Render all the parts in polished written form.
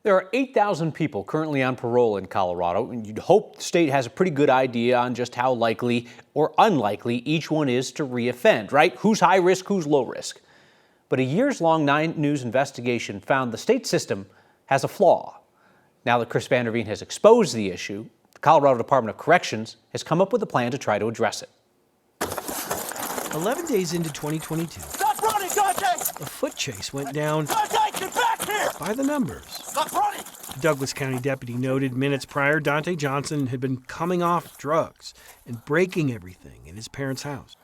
There are 8,000 people currently on parole in Colorado, and you'd hope the state has a pretty good idea on just how likely or unlikely each one is to reoffend, right? Who's high risk, who's low risk. But a years-long 9 News investigation found the state system has a flaw. Now that Chris Vanderveen has exposed the issue, the Colorado Department of Corrections has come up with a plan to try to address it. 11 days into 2022, Stop running, Dante! a foot chase went down Dante, get back here! by the numbers. Stop running! The Douglas County deputy noted minutes prior, Dante Johnson had been coming off drugs and breaking everything in his parents' house.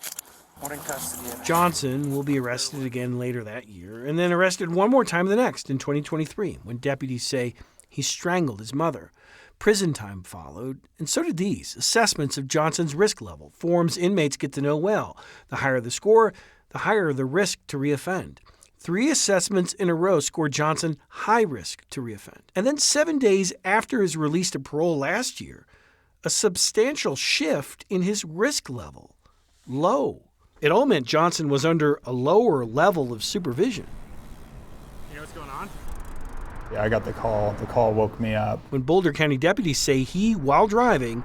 We're in custody. Johnson will be arrested again later that year, and then arrested one more time the next in 2023, when deputies say he strangled his mother. Prison time followed, and so did these assessments of Johnson's risk level, forms inmates get to know well. The higher the score, the higher the risk to reoffend. 3 assessments in a row scored Johnson high risk to reoffend. And then 7 days after his release to parole last year, a substantial shift in his risk level, low. It all meant Johnson was under a lower level of supervision. You know what's going on? Yeah, I got the call. The call woke me up. When Boulder County deputies say he, while driving,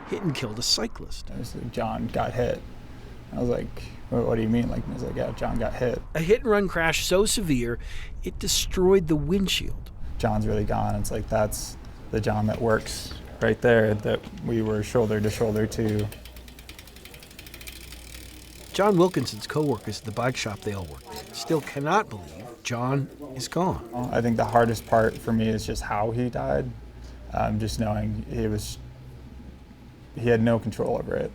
hit and killed a cyclist. I was like, John got hit. I was like, what do you mean? I was like, yeah, John got hit. A hit-and-run crash so severe, it destroyed the windshield. John's really gone. It's like, that's the John that works right there, that we were shoulder to shoulder to. John Wilkinson's co-workers at the bike shop they all worked at still cannot believe John is gone. I think the hardest part for me is just how he died. Just knowing he had no control over it.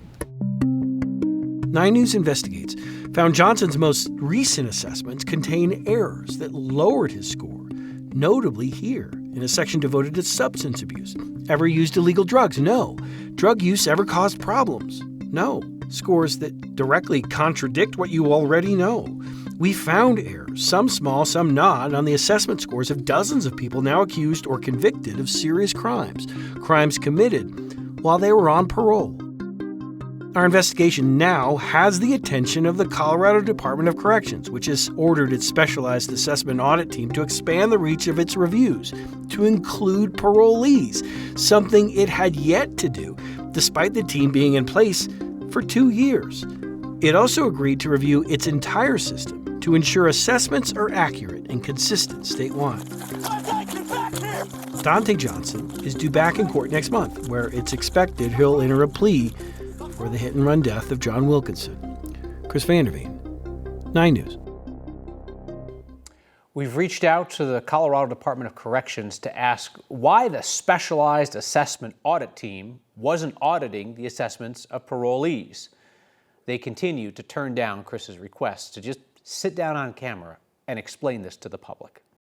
9 News Investigates found Johnson's most recent assessments contain errors that lowered his score, notably here in a section devoted to substance abuse. Ever used illegal drugs? No. Drug use ever caused problems? No. Scores that directly contradict what you already know. We found errors, some small, some not, on the assessment scores of dozens of people now accused or convicted of serious crimes committed while they were on parole. Our investigation now has the attention of the Colorado Department of Corrections, which has ordered its specialized assessment audit team to expand the reach of its reviews to include parolees, something it had yet to do, despite the team being in place for 2 years. It also agreed to review its entire system to ensure assessments are accurate and consistent statewide. Dante, get back here! Dante Johnson is due back in court next month, where it's expected he'll enter a plea for the hit-and-run death of John Wilkinson. Chris Vanderveen, 9 News. We've reached out to the Colorado Department of Corrections to ask why the specialized assessment audit team wasn't auditing the assessments of parolees. They continue to turn down Chris's requests to just sit down on camera and explain this to the public.